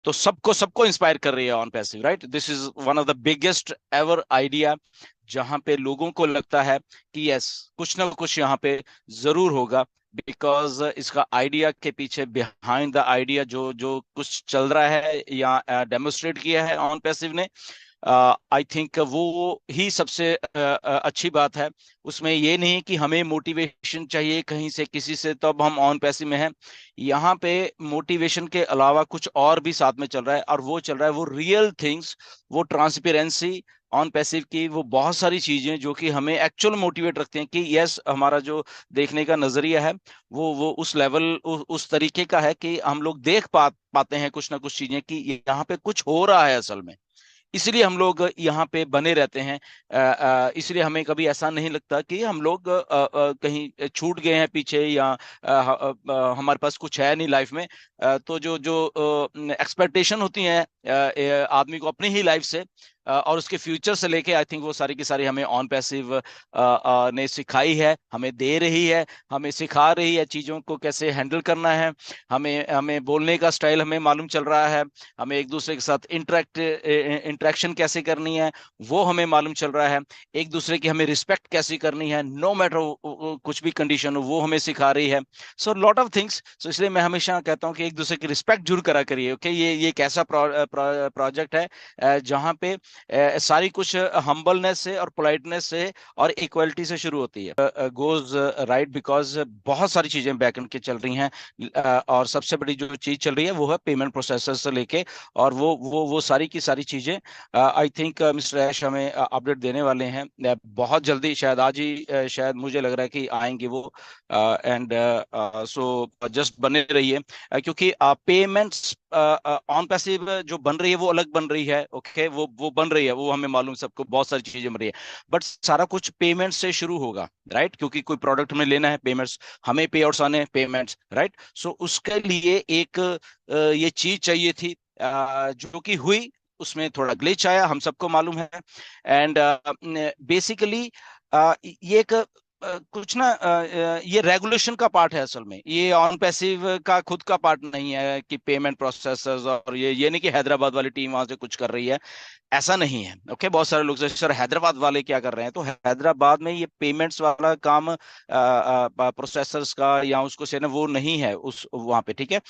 तो सबको सबको इंस्पायर कर रही है on passive, right. This is one of the biggest ever idea, जहां पे लोगों को लगता है कि यस, कुछ ना कुछ यहाँ पे जरूर होगा, बिकॉज इसका आइडिया के पीछे, बिहाइंड द आइडिया, जो जो कुछ चल रहा है या डेमोस्ट्रेट किया है ऑन पैसिव ने, आई थिंक वो ही सबसे अच्छी बात है। उसमें ये नहीं कि हमें मोटिवेशन चाहिए कहीं से किसी से तब हम ऑन पैसिव में हैं। यहाँ पे मोटिवेशन के अलावा कुछ और भी साथ में चल रहा है, और वो चल रहा है वो रियल थिंग्स, वो ट्रांसपेरेंसी ऑन पैसिव की, वो बहुत सारी चीजें जो कि हमें एक्चुअल मोटिवेट रखते हैं कि यस, हमारा जो देखने का नजरिया है वो उस लेवल, उस तरीके का है कि हम लोग देख पाते हैं कुछ ना कुछ चीजें कि यहाँ पे कुछ हो रहा है असल में। इसलिए हम लोग यहाँ पे बने रहते हैं। इसलिए हमें कभी ऐसा नहीं लगता कि हम लोग कहीं छूट गए हैं पीछे, या हमारे पास कुछ है नहीं लाइफ में। तो जो जो एक्सपेक्टेशन होती हैं आदमी को अपनी ही लाइफ से और उसके फ्यूचर से लेके, आई थिंक वो सारी की सारी हमें ऑन पैसिव ने सिखाई है, हमें दे रही है, हमें सिखा रही है चीजों को कैसे हैंडल करना है। हमें हमें बोलने का स्टाइल हमें मालूम चल रहा है, हमें एक दूसरे के साथ इंटरेक्शन कैसे करनी है वो हमें मालूम चल रहा है, एक दूसरे की हमें रिस्पेक्ट कैसे करनी है, नो मैटर कुछ भी कंडीशन हो वो हमें सिखा रही है। So lot of things. So इसलिए मैं हमेशा कहता हूँ कि एक दूसरे की रिस्पेक्ट जरूर करा करिए। ओके, ये एक ऐसा प्रोजेक्ट है जहाँ पे सारी कुछ हम्बलनेस से और पोलाइटनेस से और इक्वलिटी से शुरू होती है, गोज राइट, बिकॉज बहुत सारी चीजें बैकएंड के चल रही हैं। और सबसे बड़ी जो चीज चल रही है वो है पेमेंट प्रोसेसर से लेके, और वो सारी की सारी चीजें आई थिंक मिस्टर ऐश हमें अपडेट देने वाले हैं बहुत जल्दी, शायद आज ही, शायद मुझे लग रहा है कि आएंगे वो। एंड सो जस्ट बने रहिए, क्योंकि पेमेंट्स ऑन पैसिव जो बन रही है वो अलग बन रही है। ओके, वो बन रही है, वो हमें मालूम, सबको बहुत सारी चीजें बन रही है, बट सारा कुछ पेमेंट से शुरू होगा, राइट। क्योंकि कोई प्रोडक्ट हमें लेना है, पेमेंट्स, हमें पे आउट्स आने, पेमेंट्स, राइट। सो उसके लिए एक ये चीज चाहिए थी जो कि हुई, उसमें थोड़ा ग्लिच आया, हम सबको मालूम है। एंड बेसिकली ये एक कुछ ना ये रेगुलेशन का पार्ट है असल में, ये ऑन पैसिव का खुद का पार्ट नहीं है कि पेमेंट प्रोसेसर्स, और ये नहीं कि हैदराबाद वाली टीम वहां से कुछ कर रही है, ऐसा नहीं है। ओके, बहुत सारे लोग जैसे सर हैदराबाद वाले क्या कर रहे हैं, तो हैदराबाद में ये पेमेंट्स वाला काम प्रोसेसर्स का या उसको से ना वो नहीं है उस वहां पे, ठीक है।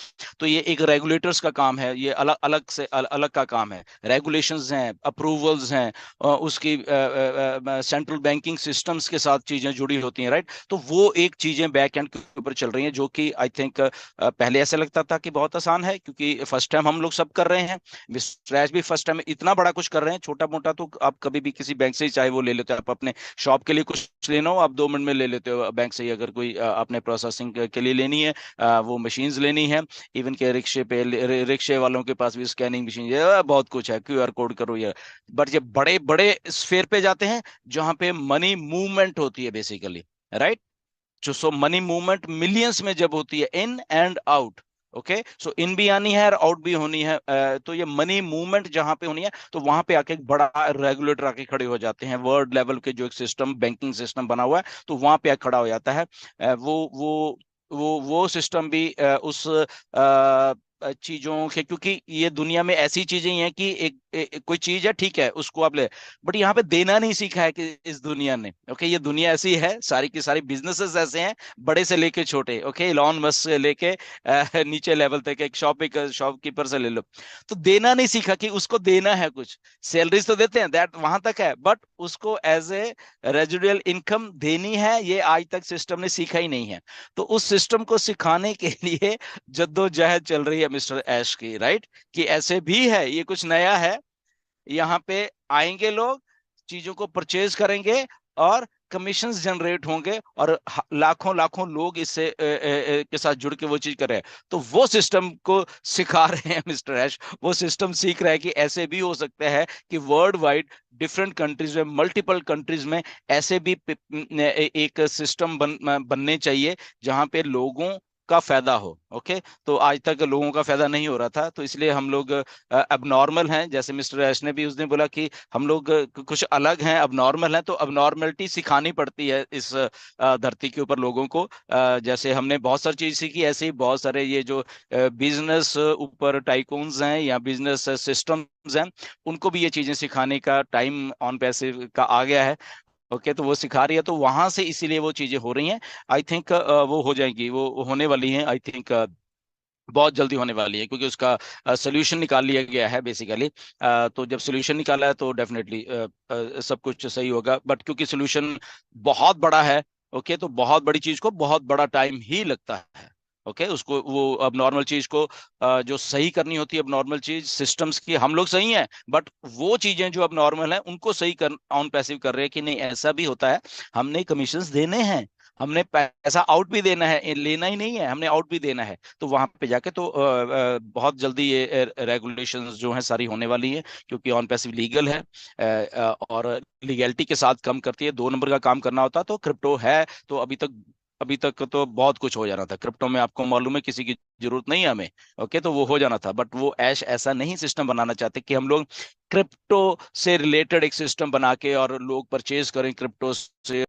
तो ये एक रेगुलेटर्स का काम है, ये अलग अलग से अलग का काम है, रेगुलेशंस हैं, अप्रूवल्स हैं, उसकी सेंट्रल बैंकिंग सिस्टम्स के साथ चीजें जुड़ी होती हैं, राइट। तो वो एक चीजें बैक एंड के ऊपर चल रही हैं जो कि आई थिंक पहले ऐसा लगता था कि बहुत आसान है क्योंकि फर्स्ट टाइम हम लोग सब कर रहे हैं। स्क्रैच भी फर्स्ट टाइम इतना बड़ा कुछ कर रहे हैं, छोटा मोटा तो आप कभी भी किसी बैंक से ही चाहे वो ले लेते हो, आप अपने शॉप के लिए कुछ लेना हो आप 2 मिनट में ले लेते हो बैंक से ही, अगर कोई अपने प्रोसेसिंग के लिए लेनी है, वो मशीन्स लेनी है। इवन के रिक्शे पे रिक्शे वालों के पास भी स्कैनिंग मशीन, बहुत कुछ है, क्यूआर कोड करो ये। बट ये बड़े बड़े स्फेयर पे जाते हैं जहां पे मनी मूवमेंट होती है बेसिकली, राइट। जो सो मनी मूवमेंट मिलियंस में जब होती है, इन एंड आउट, ओके, सो इन भी आनी है और आउट भी होनी है, तो ये मनी मूवमेंट जहां पे होनी है, तो वहां पे आके एक बड़ा रेगुलेटर आके खड़े हो जाते हैं, वर्ल्ड लेवल के जो एक सिस्टम, बैंकिंग सिस्टम बना हुआ है, तो वहां पे आके खड़ा हो जाता है। वो सिस्टम भी चीजों के, क्योंकि ये दुनिया में ऐसी चीजें ही हैं कि कोई चीज है, ठीक है, उसको आप ले, बट यहाँ पे देना नहीं सीखा है कि इस दुनिया ने। ओके, ये दुनिया ऐसी है, सारी की सारी बिजनेसेस ऐसे हैं, बड़े से लेके छोटे, ओके, इलॉन मस्क से लेके नीचे लेवल तक, एक शॉपकीपर से ले लो, तो देना नहीं सीखा कि उसको देना है कुछ। सैलरीज तो देते हैं, दैट वहां तक है, बट उसको एज ए रेजिडुअल इनकम देनी है, ये आज तक सिस्टम ने सीखा ही नहीं है। तो उस सिस्टम को सिखाने के लिए जद्दोजहद चल रही है मिस्टर ऐश की, राइट, कि ऐसे भी है, ये कुछ नया है, यहाँ पे आएंगे लोग, चीजों को परचेज करेंगे और कमीशंस जनरेट होंगे, और लाखों लाखों लोग इससे के साथ जुड़ के वो चीज कर रहे हैं। तो वो सिस्टम को सिखा रहे हैं मिस्टर ऐश, वो सिस्टम सीख रहा है कि ऐसे भी हो सकता है कि वर्ल्ड वाइड डिफरेंट कंट्रीज में, मल्टीपल कंट्रीज में ऐसे भी एक सिस्टम बनने चाहिए जहां पे लोगों का फायदा हो। ओके, तो आज तक लोगों का फायदा नहीं हो रहा था, तो इसलिए हम लोग अब नॉर्मल हैं। जैसे मिस्टर ऐश ने भी उस दिन बोला कि हम लोग कुछ अलग हैं, अब नॉर्मल हैं, तो अब नॉर्मलिटी सिखानी पड़ती है इस धरती के ऊपर लोगों को। जैसे हमने बहुत सारी चीज सीखी, ऐसे ही बहुत सारे ये जो बिजनेस ऊपर टाइकून्स हैं या बिजनेस सिस्टम्स हैं, उनको भी ये चीजें सिखाने का टाइम ऑन पैसिव का आ गया है। ओके, तो वो सिखा रही है, तो वहां से इसीलिए वो चीजें हो रही हैं। आई थिंक वो हो जाएंगी, वो होने वाली हैं। आई थिंक बहुत जल्दी होने वाली है, क्योंकि उसका सोल्यूशन निकाल लिया गया है बेसिकली। तो जब सोल्यूशन निकाला है तो डेफिनेटली सब कुछ सही होगा, बट क्योंकि सोल्यूशन बहुत बड़ा है, ओके, तो बहुत बड़ी चीज को बहुत बड़ा टाइम ही लगता है। ओके, उसको वो अब नॉर्मल चीज को जो सही करनी होती है, अब नॉर्मल चीज सिस्टम्स की हम लोग सही हैं, बट वो चीजें जो अब नॉर्मल हैं उनको सही कर ऑन पैसिव कर रहे हैं कि नहीं ऐसा भी होता है, हमने कमीशंस देने हैं, हमने पैसा आउट भी देना है, लेना ही नहीं है, हमने आउट भी देना है। तो वहां पे जाके तो बहुत जल्दी ये रेगुलेशंस जो हैं सारी होने वाली है, क्योंकि ऑन पैसिव लीगल है। और लीगैलिटी के साथ कम करती है। 2 नंबर का काम करना होता तो क्रिप्टो है, तो अभी तक तो बहुत कुछ हो जाना था क्रिप्टो में। आपको मालूम है, किसी की जरूरत नहीं है हमें। ओके, तो वो हो जाना था, बट वो ऐश ऐसा नहीं सिस्टम बनाना चाहते कि हम लोग क्रिप्टो से रिलेटेड एक सिस्टम बना के और लोग परचेज करें क्रिप्टो से